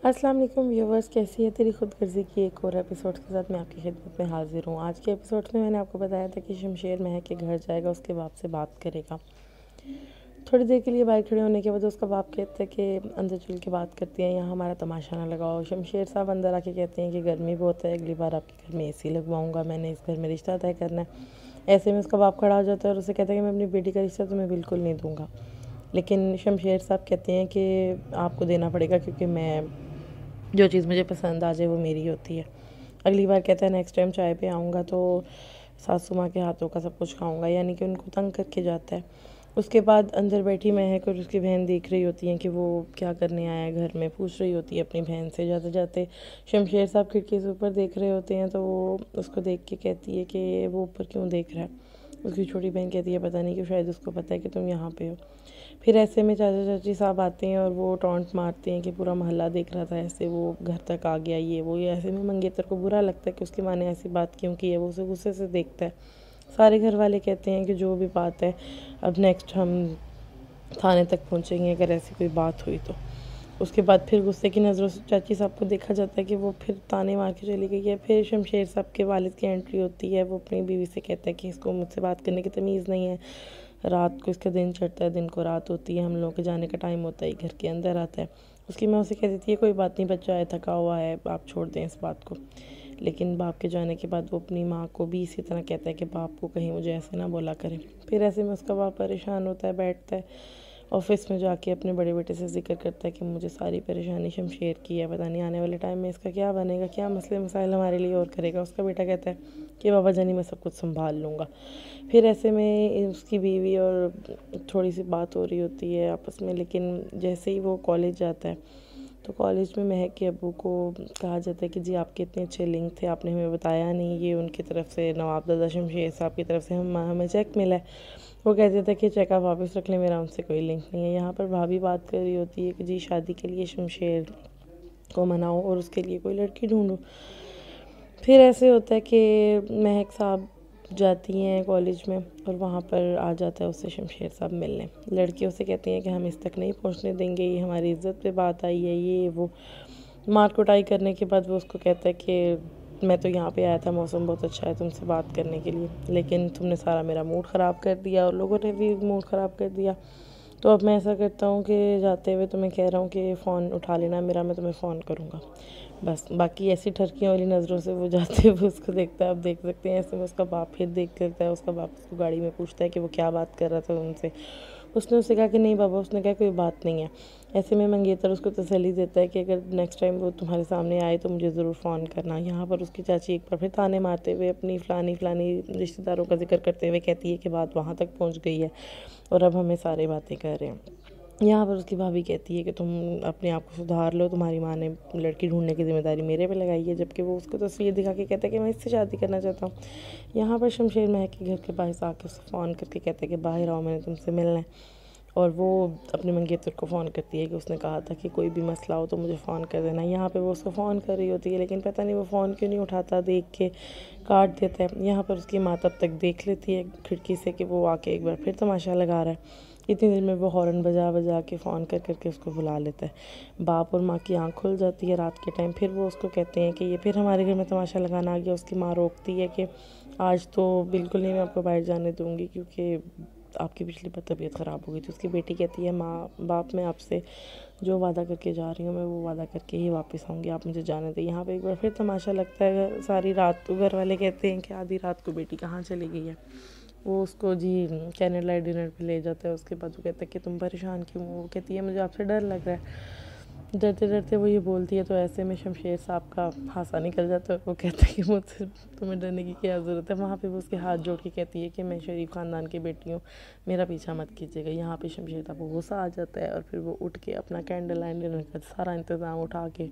अस्सलाम वालेकुम व्यूवर्स, कैसी है तेरी खुदगर्जी की एक और एपिसोड के साथ मैं आपकी खिदमत में हाजिर हूँ। आज के एपिसोड में मैंने आपको बताया था कि शमशेर महक के घर जाएगा, उसके बाप से बात करेगा। थोड़ी देर के लिए बाहर खड़े होने के बाद उसका बाप कहता है कि अंदर चल के बात करती हैं, यहाँ हमारा तमाशा ना लगाओ। शमशेर साहब अंदर आके कहते हैं कि गर्मी बहुत है, अगली बार आपके घर में एसी लगवाऊंगा, मैंने इस घर में रिश्ता तय करना है। ऐसे में उसका बाप खड़ा हो जाता है और उसे कहता है कि मैं अपनी बेटी का रिश्ता तुम्हें बिल्कुल नहीं दूंगा। लेकिन शमशेर साहब कहते हैं कि आपको देना पड़ेगा, क्योंकि मैं जो चीज़ मुझे पसंद आ जाए वो मेरी होती है। अगली बार कहता है नेक्स्ट टाइम चाय पे आऊँगा तो सासू माँ के हाथों का सब कुछ खाऊंगा, यानी कि उनको तंग करके जाता है। उसके बाद अंदर बैठी महक और उसकी बहन देख रही होती हैं कि वो क्या करने आया है घर में, पूछ रही होती है अपनी बहन से। जाते जाते शमशेर साहब खिड़की से ऊपर देख रहे होते हैं तो वो उसको देख के कहती है कि वो ऊपर क्यों देख रहा है। उसकी छोटी बहन कहती है पता नहीं क्यों, शायद उसको पता है कि तुम यहाँ पे हो। फिर ऐसे में चाचा चाची साहब आते हैं और वो टॉन्ट मारते हैं कि पूरा मोहल्ला देख रहा था, ऐसे वो घर तक आ गया, ये वो। ये ऐसे में मंगेतर को बुरा लगता है कि उसकी माँ ने ऐसी बात क्यों की है, वो उसे गुस्से से देखता है। सारे घर वाले कहते हैं कि जो भी बात है अब नेक्स्ट हम थाने तक पहुँचेंगे अगर ऐसी कोई बात हुई तो। उसके बाद फिर गुस्से की नज़रों से चाची साहब को देखा जाता है कि वो फिर ताने मार के चली गई है। फिर शमशेर साहब के वालिद की एंट्री होती है। वो अपनी बीवी से कहता है कि इसको मुझसे बात करने की तमीज़ नहीं है, रात को इसका दिन चढ़ता है, दिन को रात होती है, हम लोगों के जाने का टाइम होता है, घर के अंदर आता है। उसकी माँ उसे कह देती है कोई बात नहीं, बच्चा है, थका हुआ है, आप छोड़ दें इस बात को। लेकिन बाप के जाने के बाद वो अपनी माँ को भी इसी तरह कहता है कि बाप को कहीं मुझे ऐसे ना बोला करें। फिर ऐसे में उसका बाप परेशान होता है, बैठता है ऑफिस में जाके अपने बड़े बेटे से जिक्र करता है कि मुझे सारी परेशानी शमशेर की है, पता नहीं आने वाले टाइम में इसका क्या बनेगा, क्या मसले मसाइल हमारे लिए और करेगा। उसका बेटा कहता है कि बाबा जानी मैं सब कुछ संभाल लूँगा। फिर ऐसे में उसकी बीवी और थोड़ी सी बात हो रही होती है आपस में। लेकिन जैसे ही वो कॉलेज जाता है तो कॉलेज में महक के अब्बू को कहा जाता है कि जी आपके इतने अच्छे लिंक थे, आपने हमें बताया नहीं, ये उनकी तरफ से नवाबजादा शमशेर साहब की तरफ से हमें चेक मिला है। वो कहते थे कि चेक आप वापस रख लें, मेरा उनसे कोई लिंक नहीं है। यहाँ पर भाभी बात कर रही होती है कि जी शादी के लिए शमशेर को मनाओ और उसके लिए कोई लड़की ढूंढो। फिर ऐसे होता है कि महक साहब जाती हैं कॉलेज में और वहाँ पर आ जाता है उससे शमशेर साहब मिलने। लड़कियों से कहती हैं कि हम इस तक नहीं पहुँचने देंगे, ये हमारी इज्जत पे बात आई है, ये वो। मार कुटाई करने के बाद वो उसको कहता है कि मैं तो यहाँ पे आया था, मौसम बहुत अच्छा है तुमसे बात करने के लिए, लेकिन तुमने सारा मेरा मूड ख़राब कर दिया और लोगों ने भी मूड ख़राब कर दिया। तो अब मैं ऐसा करता हूँ कि जाते हुए तुम्हें कह रहा हूँ कि फ़ोन उठा लेना मेरा, मैं तुम्हें फ़ोन करूँगा बस। बाकी ऐसी ठरकियों वाली नज़रों से वो जाते हुए उसको देखता है। आप देख सकते हैं ऐसे में उसका बाप फिर देख लेता है। उसका बाप उसको गाड़ी में पूछता है कि वो क्या बात कर रहा था उनसे। उसने उससे कहा कि नहीं बाबा, उसने कहा कोई बात नहीं है। ऐसे में मंगेतर उसको तसल्ली देता है कि अगर नेक्स्ट टाइम वो तुम्हारे सामने आए तो मुझे ज़रूर फ़ोन करना। यहाँ पर उसकी चाची एक बार फिर ताने मारते हुए अपनी फ़लानी फ़लानी रिश्तेदारों का जिक्र करते हुए कहती है कि बात वहाँ तक पहुँच गई है और अब हमें सारी बातें कर रहे हैं। यहाँ पर उसकी भाभी कहती है कि तुम अपने आप को सुधार लो, तुम्हारी माँ ने लड़की ढूंढने की ज़िम्मेदारी मेरे पे लगाई है, जबकि वो उसको तस्वीर दिखा के कहता है कि मैं इससे शादी करना चाहता हूँ। यहाँ पर शमशेर महक के घर के पास आके उसे फ़ोन करके कहता है कि बाहर आओ, मैंने तुमसे मिलना है। और वो अपने मंगेतर को फ़ोन करती है कि उसने कहा था कि कोई भी मसला हो तो मुझे फ़ोन कर देना। यहाँ पे वो उसको फ़ोन कर रही होती है, लेकिन पता नहीं वो फ़ोन क्यों नहीं उठाता, देख के काट देता है। यहाँ पर उसकी माँ तब तक देख लेती है खिड़की से कि वो आके एक बार फिर तमाशा लगा रहा है। इतनी देर में वो हॉर्न बजा बजा के फ़ोन कर करके उसको बुला लेता है। बाप और माँ की आँख खुल जाती है रात के टाइम। फिर वो उसको कहते हैं कि ये फिर हमारे घर में तमाशा लगाना आ गया। उसकी माँ रोकती है कि आज तो बिल्कुल नहीं मैं आपको बाहर जाने दूँगी, क्योंकि आपकी पिछली बार तबीयत ख़राब हो गई थी। उसकी बेटी कहती है माँ बाप, मैं आपसे जो वादा करके जा रही हूँ मैं वो वादा करके ही वापस आऊँगी, आप मुझे जाने दें। यहाँ पे एक बार फिर तमाशा लगता है सारी रात। तो घर वाले कहते हैं कि आधी रात को बेटी कहाँ चली गई है। वो उसको जी कैंडल लाइट डिनर पे ले जाता है। उसके बाद वो कहता है कि तुम परेशान क्यों हो। वो कहती है मुझे आपसे डर लग रहा है। डरते डरते वो ये बोलती है तो ऐसे में शमशेर साहब का हासा निकल जाता है। वो कहता है कि मुझसे तुम्हें डरने की क्या ज़रूरत है। वहाँ पे वो उसके हाथ जोड़ के कहती है कि मैं शरीफ ख़ानदान की बेटी हूँ, मेरा पीछा मत कीजिएगा। यहाँ पे शमशेर साहब को गुस्सा आ जाता है और फिर वो उठ के अपना कैंडल लाइट डिनर का सारा इंतज़ाम उठा के